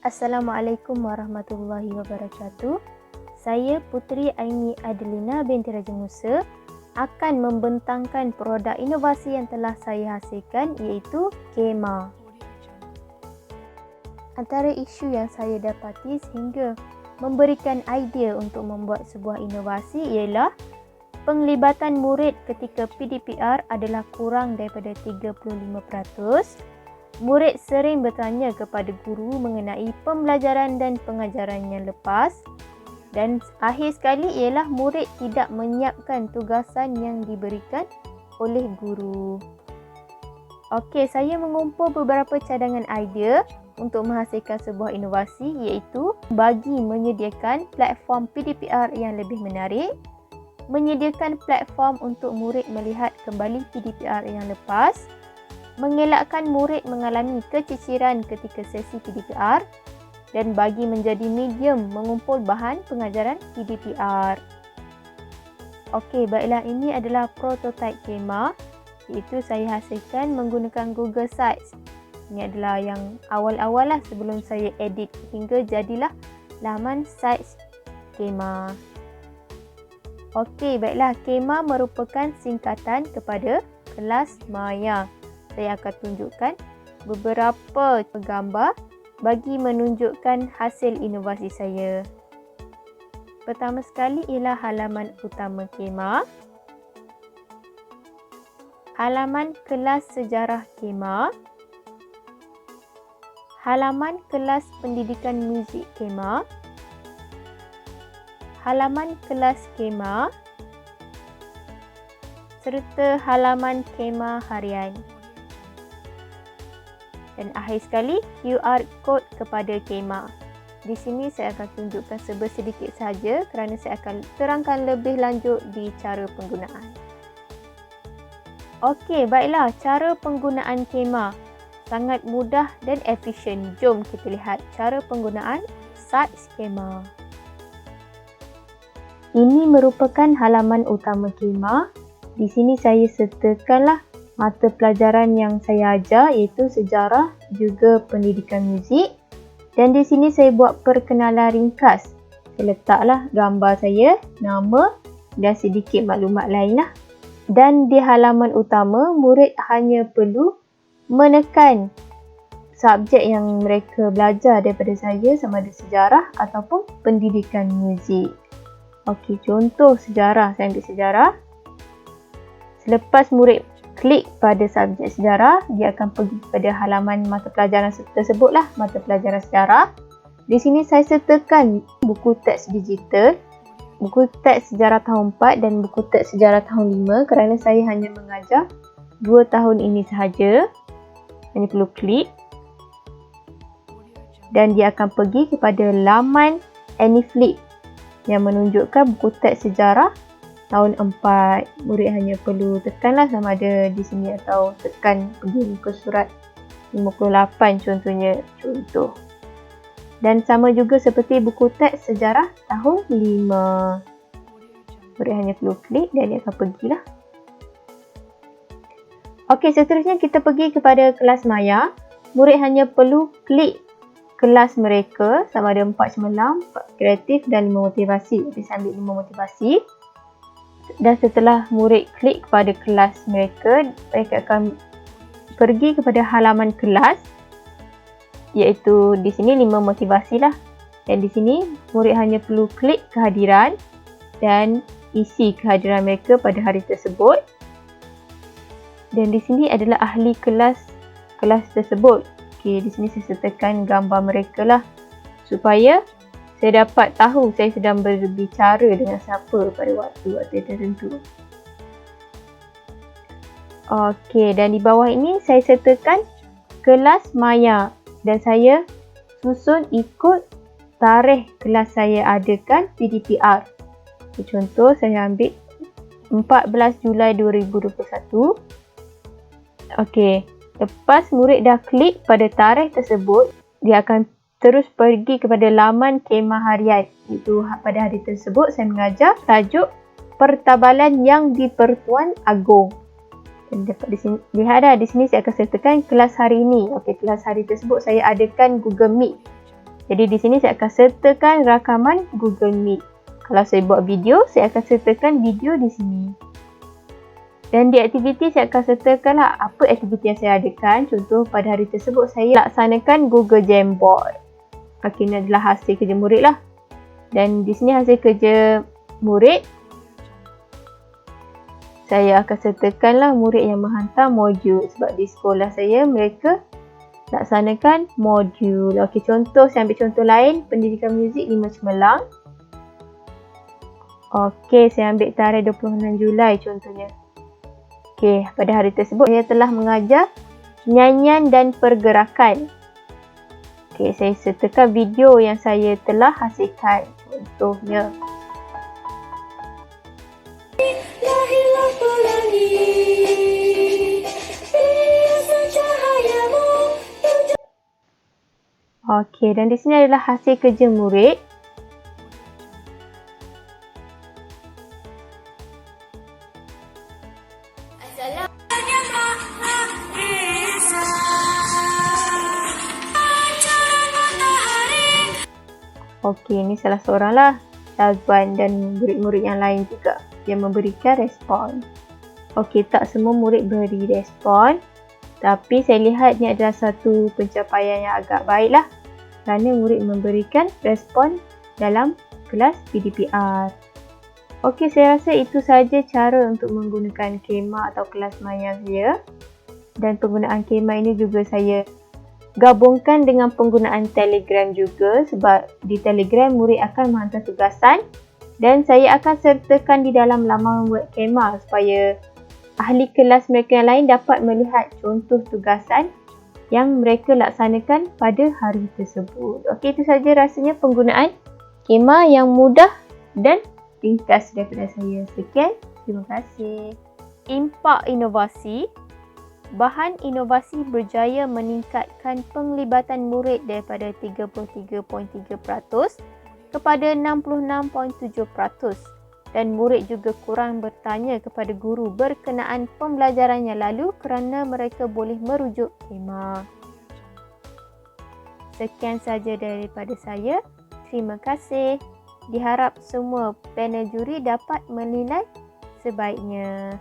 Assalamualaikum warahmatullahi wabarakatuh. Saya Puteri Aini Adelina binti Raja Musa akan membentangkan produk inovasi yang telah saya hasilkan iaitu KEMA. Antara isu yang saya dapati sehingga memberikan idea untuk membuat sebuah inovasi ialah penglibatan murid ketika PDPR adalah kurang daripada 35%. Murid sering bertanya kepada guru mengenai pembelajaran dan pengajaran yang lepas, dan akhir sekali ialah murid tidak menyiapkan tugasan yang diberikan oleh guru. Okey, saya mengumpul beberapa cadangan idea untuk menghasilkan sebuah inovasi iaitu bagi menyediakan platform PDPR yang lebih menarik, menyediakan platform untuk murid melihat kembali PDPR yang lepas, mengelakkan murid mengalami keciciran ketika sesi PDPR dan bagi menjadi medium mengumpul bahan pengajaran PDPR. Okey, baiklah, ini adalah prototype KEMA iaitu saya hasilkan menggunakan Google Sites. Ini adalah yang awal-awal lah sebelum saya edit hingga jadilah laman sites KEMA. Okey, baiklah, KEMA merupakan singkatan kepada kelas maya. Saya akan tunjukkan beberapa gambar bagi menunjukkan hasil inovasi saya. Pertama sekali ialah halaman utama KEMA, halaman kelas sejarah KEMA, halaman kelas pendidikan muzik KEMA, halaman kelas KEMA, serta halaman KEMA harian. Dan akhir sekali, QR code kepada KEMA. Di sini saya akan tunjukkan sedikit sahaja kerana saya akan terangkan lebih lanjut di cara penggunaan. Okey, baiklah, cara penggunaan KEMA sangat mudah dan efisien. Jom kita lihat cara penggunaan sites KEMA. Ini merupakan halaman utama KEMA. Di sini saya sertakanlah mata pelajaran yang saya ajar iaitu sejarah juga pendidikan muzik, dan di sini saya buat perkenalan ringkas. Saya letaklah gambar saya, nama dan sedikit maklumat lain lah. Dan di halaman utama, murid hanya perlu menekan subjek yang mereka belajar daripada saya sama ada sejarah ataupun pendidikan muzik. Okey, contoh sejarah, saya ambil sejarah. Selepas murid klik pada subjek sejarah, dia akan pergi pada halaman mata pelajaran tersebutlah, mata pelajaran sejarah. Di sini saya sertakan buku teks digital, buku teks sejarah tahun 4 dan buku teks sejarah tahun 5 kerana saya hanya mengajar 2 tahun ini sahaja. Hanya perlu klik dan dia akan pergi kepada laman AnyFlip yang menunjukkan buku teks sejarah tahun 4. Murid hanya perlu tekanlah sama ada di sini atau tekan pergi muka surat 58 contohnya. Dan sama juga seperti buku teks sejarah tahun 5. Murid hanya perlu klik dan dia akan pergilah. Okey, seterusnya kita pergi kepada kelas maya. Murid hanya perlu klik kelas mereka sama ada 4 cemerlang, 4 kreatif dan 5 motivasi. Jadi saya ambil 5 motivasi. Dan setelah murid klik kepada kelas mereka, mereka akan pergi kepada halaman kelas iaitu di sini 5 motivasi lah. Dan di sini murid hanya perlu klik kehadiran dan isi kehadiran mereka pada hari tersebut. Dan di sini adalah ahli kelas tersebut. Okey, di sini saya sertakan gambar mereka lah supaya saya dapat tahu saya sedang berbicara dengan siapa pada waktu tertentu. Okey, dan di bawah ini saya sertakan kelas maya dan saya susun ikut tarikh kelas saya adakan PDPR. Contoh, saya ambil 14 Julai 2021. Okey, lepas murid dah klik pada tarikh tersebut, dia akan terus pergi kepada laman KEMA harian. Itu pada hari tersebut saya mengajar tajuk Pertabalan yang di-Pertuan Agong. Dan dapat di sini, lihat dah di sini saya akan sertakan kelas hari ini. Okey, kelas hari tersebut saya adakan Google Meet. Jadi di sini saya akan sertakan rakaman Google Meet. Kalau saya buat video, saya akan sertakan video di sini. Dan di aktiviti saya akan sertakanlah apa aktiviti yang saya adakan. Contoh pada hari tersebut saya laksanakan Google Jamboard. Okey, ini adalah hasil kerja murid lah. Dan di sini hasil kerja murid. Saya akan sertakanlah murid yang menghantar modul. Sebab di sekolah saya mereka laksanakan modul. Okey, contoh saya ambil contoh lain. Pendidikan muzik 5 Cemerlang. Okey, saya ambil tarikh 26 Julai contohnya. Okey, pada hari tersebut saya telah mengajar nyanyian dan pergerakan. Okey, saya sertakan video yang saya telah hasilkan. Contohnya. Okey, dan di sini adalah hasil kerja murid. Okey, ini salah seorang lah Syazwan dan murid-murid yang lain juga yang memberikan respon. Okey, tak semua murid beri respon. Tapi saya lihat ni adalah satu pencapaian yang agak baik lah. Kerana murid memberikan respon dalam kelas PDPR. Okey, saya rasa itu sahaja cara untuk menggunakan khemah atau kelas maya saya. Dan penggunaan khemah ini juga saya gabungkan dengan penggunaan Telegram juga, sebab di Telegram murid akan menghantar tugasan dan saya akan sertakan di dalam laman web khemah supaya ahli kelas mereka yang lain dapat melihat contoh tugasan yang mereka laksanakan pada hari tersebut. Okey, itu saja rasanya penggunaan khemah yang mudah dan ringkas daripada saya. Sekian, terima kasih. Impak inovasi. Bahan inovasi berjaya meningkatkan penglibatan murid daripada 33.3% kepada 66.7% dan murid juga kurang bertanya kepada guru berkenaan pembelajaran yang lalu kerana mereka boleh merujuk khemah. Sekian saja daripada saya. Terima kasih. Diharap semua panel juri dapat menilai sebaiknya.